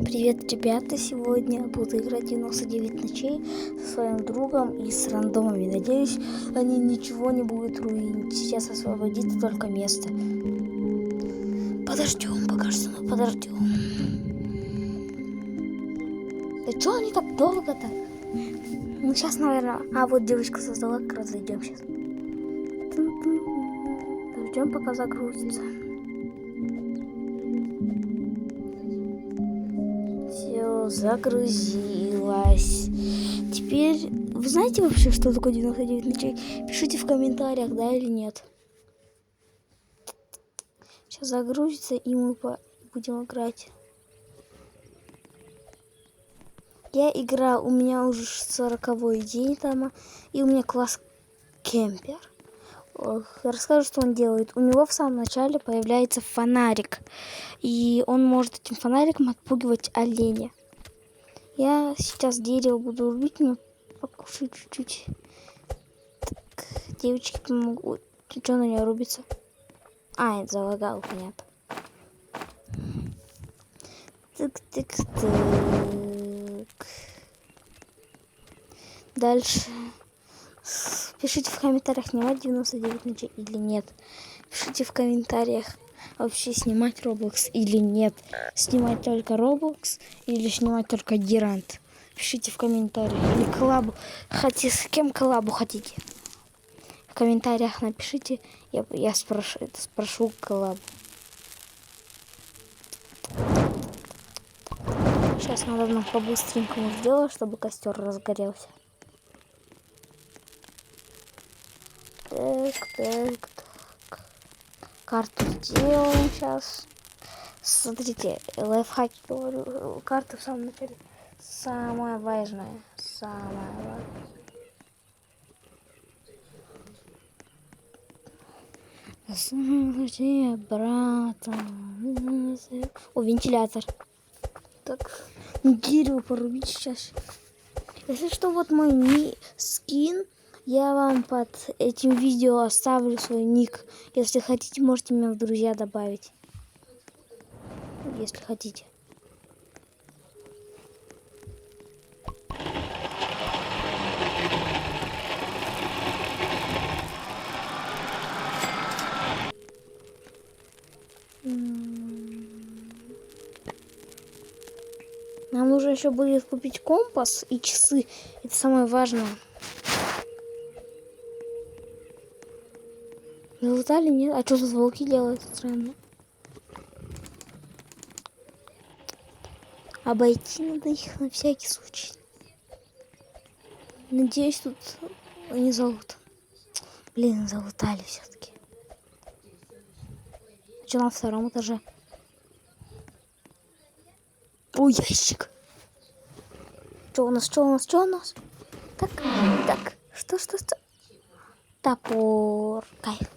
Привет, ребята! Сегодня буду играть 99 ночей со своим другом и с рандомами. Надеюсь, они ничего не будут руинить. Сейчас освободится только место. Подождем, пока что мы подождем. Да что они так долго-то? Ну, сейчас, наверное... А, вот девочка создала, как раз зайдем сейчас. Ждем, пока загрузится. Все, загрузилась. Теперь, вы знаете вообще, что такое 99 ночей? Пишите в комментариях, да или нет. Сейчас загрузится, и мы будем играть. Я играю, у меня уже 40-й день там, и у меня класс кемпер. Расскажу, что он делает. У него в самом начале появляется фонарик, и он может этим фонариком отпугивать оленя. Я сейчас дерево буду рубить, но покушаю чуть-чуть. Так, девочки помогут. Что на нее рубится? А, это залагал, понятно. Так. Дальше. Пишите в комментариях, снимать 99 ночей или нет. Пишите в комментариях, вообще снимать Roblox или нет. Снимать только Roblox или снимать только Герант. Пишите в комментариях. Или коллабу. Хотите, с кем коллабу хотите? В комментариях напишите. Я спрошу коллабу. Сейчас надо нам по-быстренькому сделать, чтобы костер разгорелся. Так. Карту сделаем сейчас. Смотрите, лайфхаки говорю. Карта в самом начале самая важная. Смотрите, брата. О, вентилятор. Так, дерево порубить сейчас. Если что, вот мой скин. Я вам под этим видео оставлю свой ник. Если хотите, можете меня в друзья добавить. Если хотите. Нам нужно еще будет купить компас и часы. Это самое важное. Залутали, нет? А что тут волки делают? Странно. Обойти надо их на всякий случай. Надеюсь, тут не залут. Блин, залутали все-таки. Что на втором этаже? О, ящик. Что у нас? Так. Что? Топор. Кайф.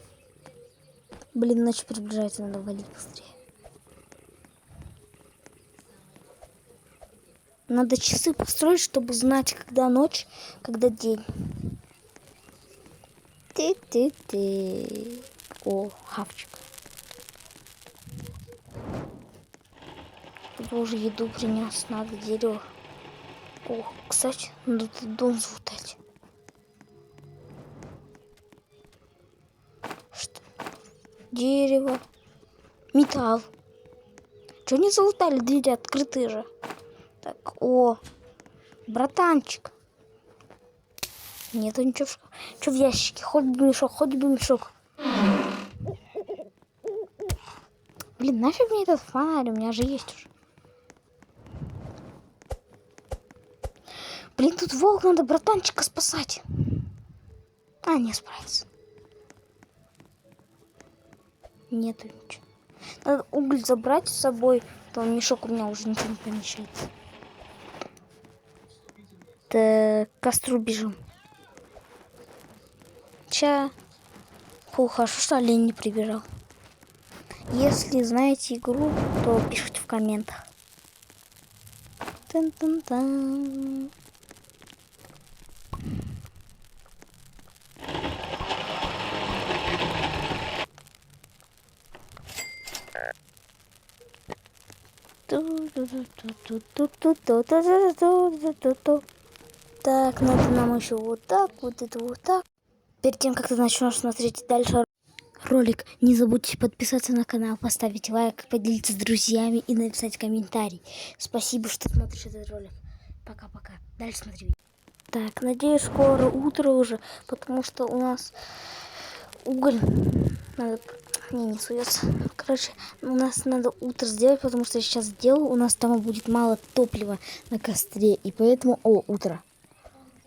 Блин, ночь приближается, надо валить быстрее. Надо часы построить, чтобы знать, когда ночь, когда день. Ты. О, хавчик. Я уже еду принес, надо дерево. О, кстати, надо этот дом залутать. Что? Дерево. Металл. Что не залутали? Двери открытые же. Так, о, братанчик. Нету ничего. Что в ящике? Хоть бы мешок. Блин, нафиг мне этот фонарь? У меня же есть уже. Блин, тут волк, надо братанчика спасать. А, не справится. Нету ничего. Надо уголь забрать с собой. То мешок у меня уже ничего не помещается. Так, к костру бежим. Хорошо, что олень не прибежал. Если знаете игру, то пишите в комментах. Тан-тан-тан. Так, надо нам еще вот так, вот это вот так. Перед тем, как ты начнешь смотреть дальше ролик, не забудьте подписаться на канал, поставить лайк, поделиться с друзьями и написать комментарий. Спасибо, что смотришь этот ролик. Пока-пока. Дальше смотри видео. Так, надеюсь, скоро утро уже, потому что у нас уголь надо... не суется. Короче, у нас надо утро сделать, потому что я сейчас сделаю, у нас там будет мало топлива на костре, и поэтому... О, утро.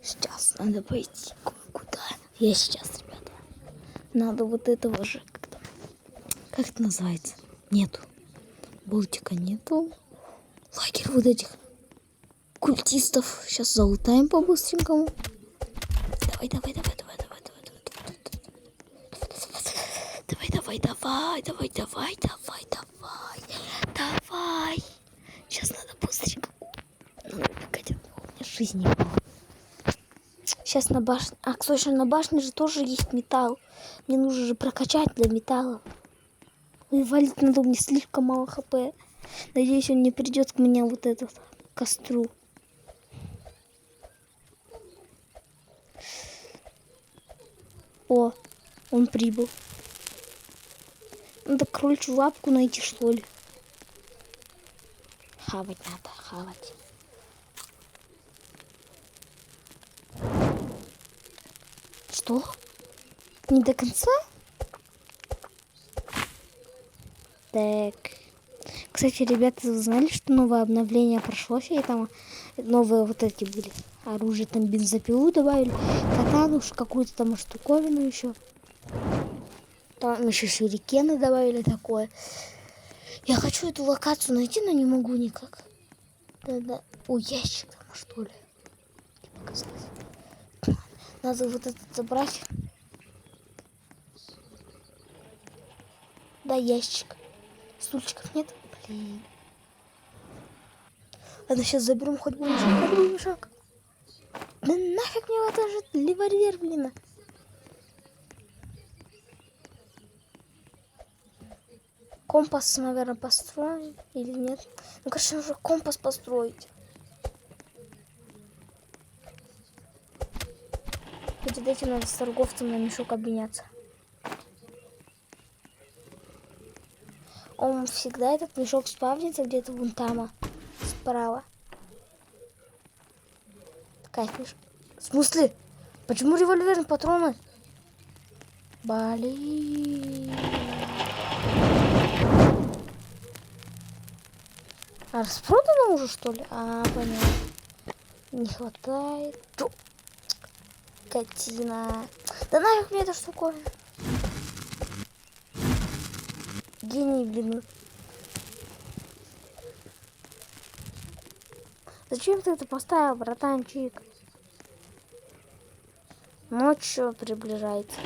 Сейчас надо пойти куда? Я сейчас, ребята. Надо вот этого же. Как это называется? Нету. Болтика нету. Лагерь вот этих культистов. Сейчас залутаем по-быстренькому. Давай, давай, давай, давай, давай, давай, давай, давай, давай, давай, давай, давай, давай, давай, давай. Сейчас надо быстренько. Погоди, у меня жизни мало. Сейчас на башне... А, кстати, на башне же тоже есть металл. Мне нужно же прокачать для металла. И валить надо, у меня слишком мало хп. Надеюсь, он не придет к мне вот этот костру. О, он прибыл. Надо кроличью лапку найти, что ли. Хавать надо, хавать. Что? Не до конца? Так. Кстати, ребята, вы знали, что новое обновление прошло, и там новые вот эти были оружие, там бензопилу добавили, катану, какую-то там штуковину еще. Там еще сюрикены добавили такое. Я хочу эту локацию найти, но не могу никак. Да-да. О, ящик там, что ли? Надо вот этот забрать. Да, ящик. Стульчиков нет? Блин. Ладно, сейчас заберем хоть бы мешок. Да нафиг мне вот этот револьвер, блин. Компас, наверное, построим или нет? Ну, конечно, нужно компас построить. Перед этим надо с торговцем на мешок обменяться. Он всегда, этот мешок, спавнится где-то вон там, справа. Такая фишка. В смысле? Почему револьверные патроны? Блин. А распродано уже, что ли? А, понятно. Не хватает. Скотина. Да нафиг мне эта штуковина. Гений, блин. Зачем ты это поставил, братанчик? Ночью приближается.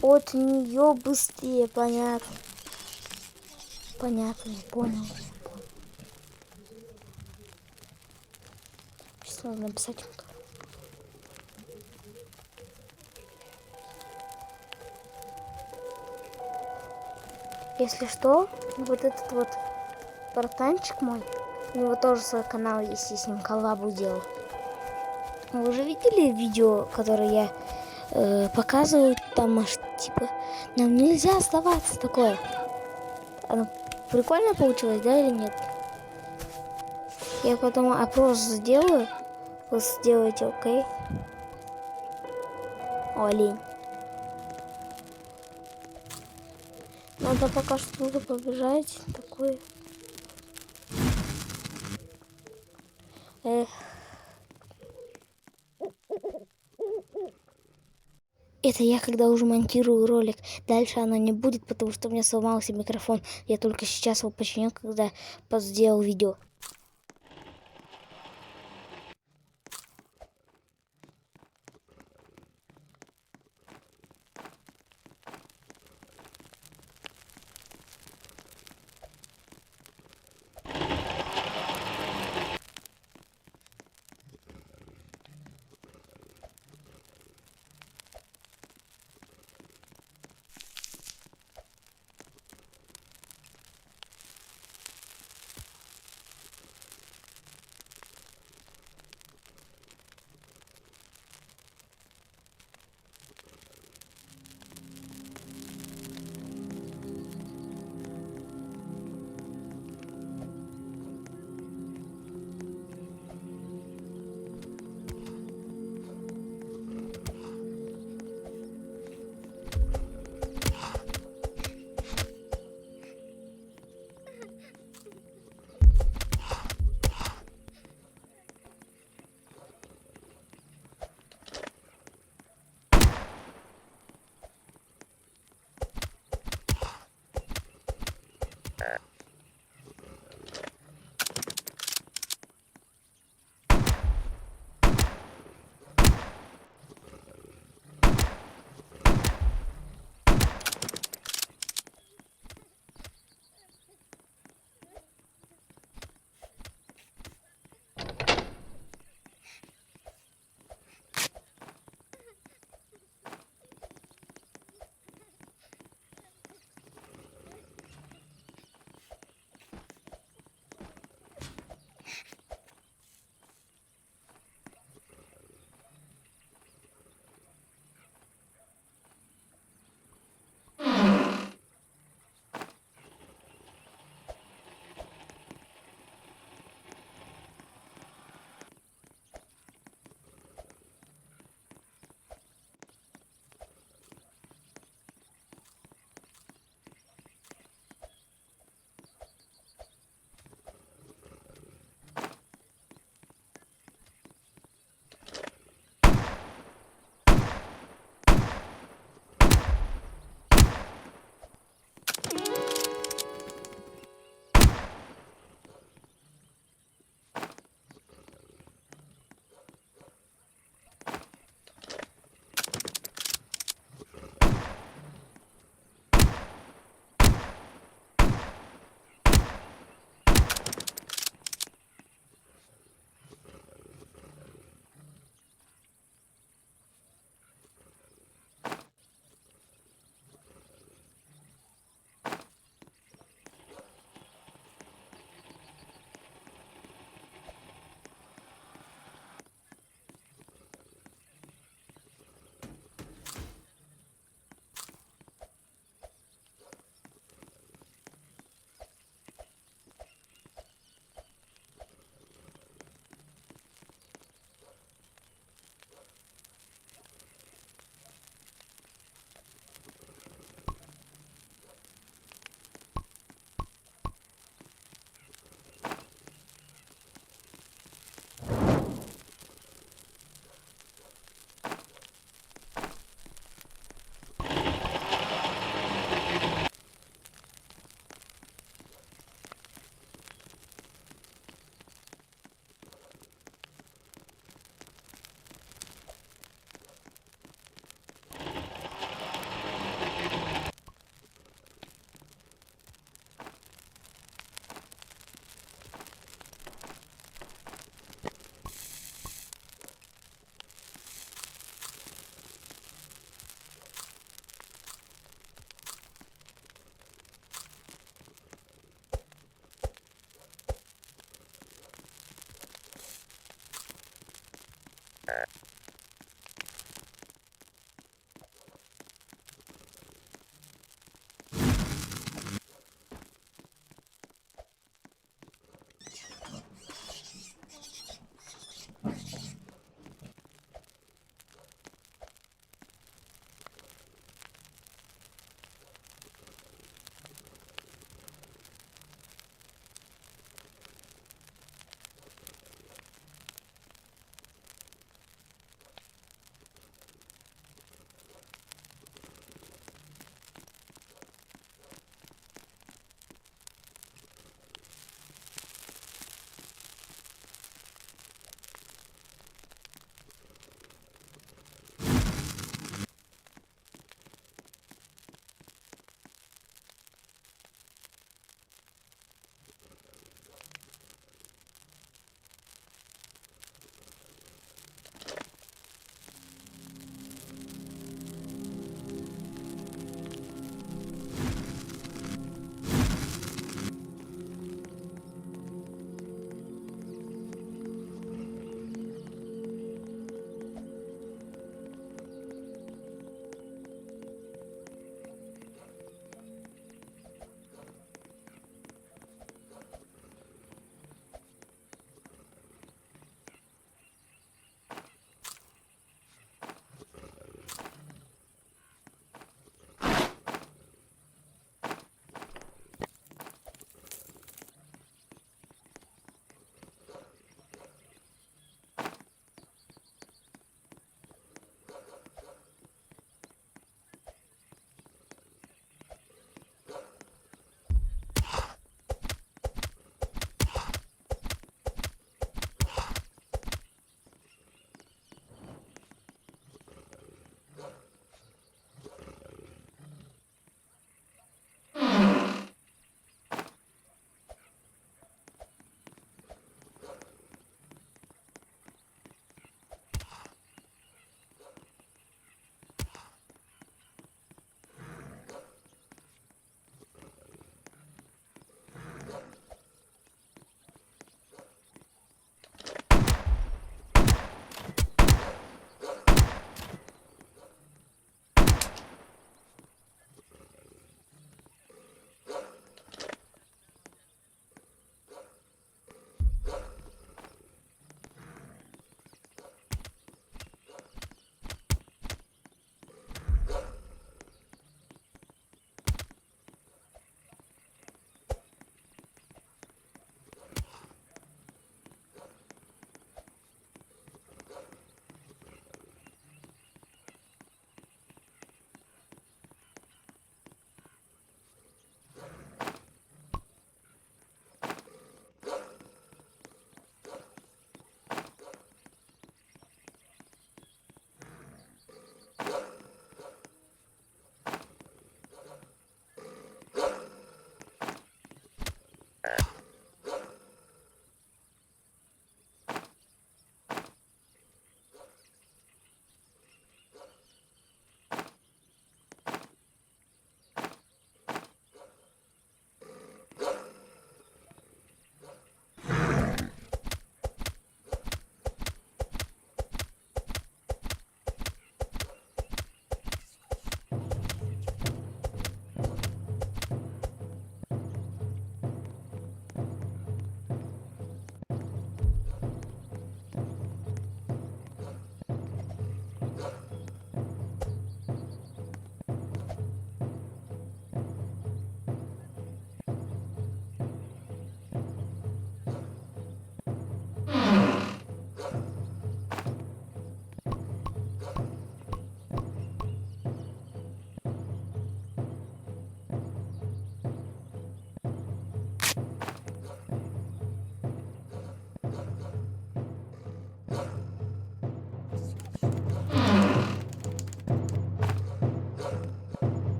От нее быстрее, понятно. Понятно, я понял. Сейчас надо написать ему. Если что, вот этот вот братанчик мой, у него тоже свой канал есть, я с ним коллабу делал. Вы уже видели видео, которое я показываю, там аж типа, нам нельзя оставаться такое. Оно прикольно получилось, да, или нет? Я потом опрос сделаю, вы сделаете, окей? О, олень. Надо пока что нужно побежать. Такое. Эх. Это я когда уже монтирую ролик. Дальше оно не будет, потому что у меня сломался микрофон. Я только сейчас его починил, когда сделал видео.